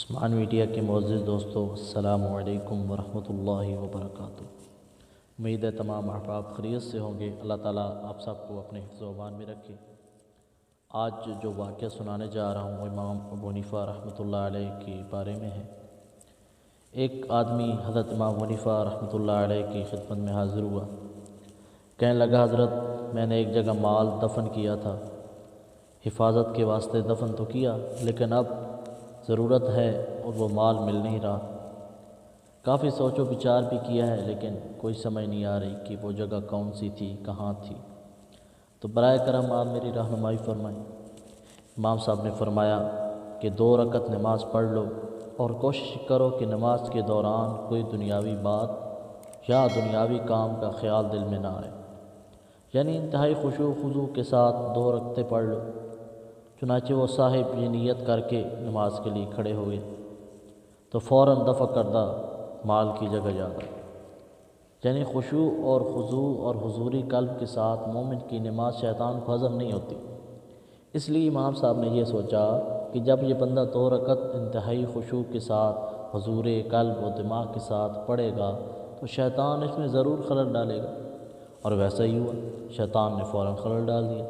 عثمان media کے معزز دوستو، السلام علیکم ورحمۃ اللہ وبرکاتہ۔ امید ہے تمام احباب خیریت سے ہوں گے۔ اللہ تعالیٰ آپ سب کو اپنے حفظ و امان میں رکھے۔ آج جو واقعہ سنانے جا رہا ہوں وہ امام ابوحنیفہ رحمۃ اللہ علیہ کے بارے میں ہے۔ ایک آدمی حضرت امام حنیفہ رحمۃ اللہ علیہ کی خدمت میں حاضر ہوا۔ کہنے لگا، حضرت میں نے ایک جگہ مال دفن کیا تھا، حفاظت کے واسطے دفن تو کیا، لیکن اب ضرورت ہے اور وہ مال مل نہیں رہا۔ کافی سوچ و بچار بھی کیا ہے لیکن کوئی سمجھ نہیں آ رہی کہ وہ جگہ کون سی تھی، کہاں تھی۔ تو برائے کرم آپ میری رہنمائی فرمائیں۔ امام صاحب نے فرمایا کہ 2 رکعت نماز پڑھ لو اور کوشش کرو کہ نماز کے دوران کوئی دنیاوی بات یا دنیاوی کام کا خیال دل میں نہ آئے، یعنی انتہائی خشوع و خضوع کے ساتھ 2 رکعتیں پڑھ لو۔ چنانچہ وہ صاحب یہ نیت کر کے نماز کے لیے کھڑے ہوئے تو فوراً دفع کردہ مال کی جگہ یاد آئی۔ یعنی خشوع اور خضوع اور حضوری قلب کے ساتھ مومن کی نماز شیطان کو ہضم نہیں ہوتی۔ اس لیے امام صاحب نے یہ سوچا کہ جب یہ بندہ 2 رکعت انتہائی خشوع کے ساتھ حضور قلب و دماغ کے ساتھ پڑھے گا تو شیطان اس میں ضرور خلل ڈالے گا، اور ویسا ہی ہوا۔ شیطان نے فوراً خلل ڈال دیا۔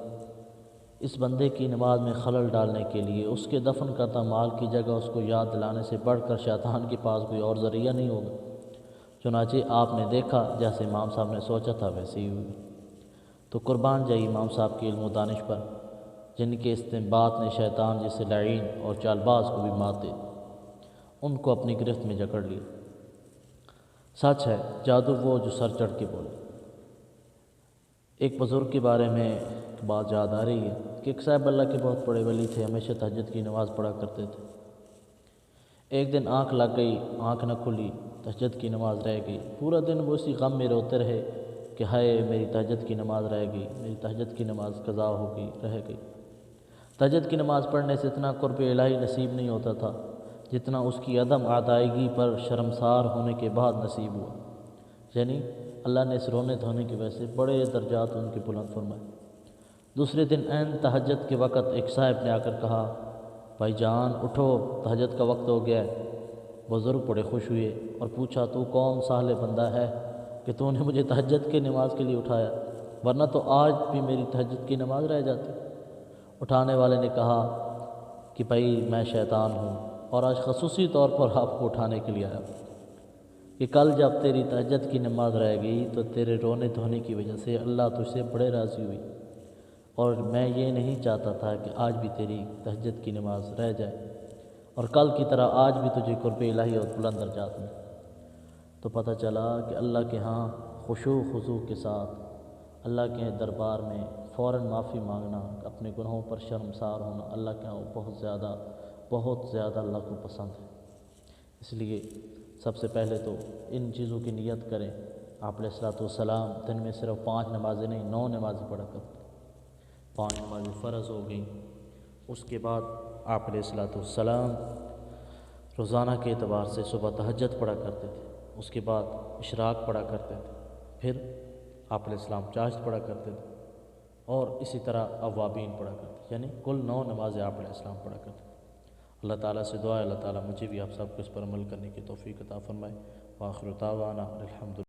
اس بندے کی نماز میں خلل ڈالنے کے لیے اس کے دفن کردہ مال کی جگہ اس کو یاد دلانے سے بڑھ کر شیطان کے پاس کوئی اور ذریعہ نہیں ہوگا۔ چنانچہ آپ نے دیکھا جیسے امام صاحب نے سوچا تھا ویسے ہی ہوئی۔ تو قربان جائے امام صاحب کی علم و دانش پر، جن کے استنباط نے شیطان جیسے لعین اور چالباز کو بھی مات دے، ان کو اپنی گرفت میں جکڑ لیا۔ سچ ہے، جادو وہ جو سر چڑھ کے بولے۔ ایک بزرگ کے بارے میں بات یاد آ رہی ہے کہ ایک صاحب اللہ کے بہت بڑے ولی تھے، ہمیشہ تہجد کی نماز پڑھا کرتے تھے۔ ایک دن آنکھ لگ گئی، آنکھ نہ کھلی، تہجد کی نماز رہ گئی۔ پورا دن وہ اسی غم میں روتے رہے کہ ہائے میری تہجد کی نماز رہ گئی، میری تہجد کی نماز قضا ہو گئی، رہ گئی۔ تہجد کی نماز پڑھنے سے اتنا قرب الہی نصیب نہیں ہوتا تھا جتنا اس کی عدم ادائیگی پر شرمسار ہونے کے بعد نصیب ہوا۔ یعنی اللہ نے اس رونے دھونے کی وجہ سے بڑے درجات ان کے بلند فرمائے۔ دوسرے دن عین تہجد کے وقت ایک صاحب نے آ کر کہا، بھائی جان اٹھو، تہجد کا وقت ہو گیا ہے۔ بزرگ بڑے خوش ہوئے اور پوچھا، تو کون صالح بندہ ہے کہ تو نے مجھے تہجد کی نماز کے لیے اٹھایا، ورنہ تو آج بھی میری تہجد کی نماز رہ جاتی۔ اٹھانے والے نے کہا کہ بھائی میں شیطان ہوں اور آج خصوصی طور پر آپ کو اٹھانے کے لیے آیا کہ کل جب تیری تہجد کی نماز رہ گئی تو تیرے رونے دھونے کی وجہ سے اللہ تجھ سے بڑے راضی ہوئی، اور میں یہ نہیں چاہتا تھا کہ آج بھی تیری تہجد کی نماز رہ جائے اور کل کی طرح آج بھی تجھے قرب الہی اور بلند درجات میں۔ تو پتہ چلا کہ اللہ کے ہاں خشوع و خضوع کے ساتھ اللہ کے دربار میں فوراً معافی مانگنا، اپنے گناہوں پر شرمسار ہونا اللہ کے ہاں بہت زیادہ اللہ کو پسند ہے۔ اس لیے سب سے پہلے تو ان چیزوں کی نیت کریں۔ آپ علیہ الصلوۃ والسلام دن میں صرف 5 نمازیں نہیں 9 نمازیں پڑھا کرتے، 5 نمازیں فرض ہو گئیں۔ اس کے بعد آپ علیہ الصلوۃ والسلام روزانہ کے اعتبار سے صبح تہجد پڑھا کرتے تھے، اس کے بعد اشراق پڑھا کرتے تھے، پھر آپ علیہ السلام چاشت پڑھا کرتے تھے، اور اسی طرح اوابین پڑھا کرتے تھے، یعنی کل 9 نمازیں آپ علیہ السلام پڑھا کرتے تھے۔ اللہ تعالیٰ سے دعا ہے اللہ تعالیٰ مجھے بھی آپ سب کو اس پر عمل کرنے کی توفیق عطا فرمائے۔ وآخر دعوانا الحمدللہ۔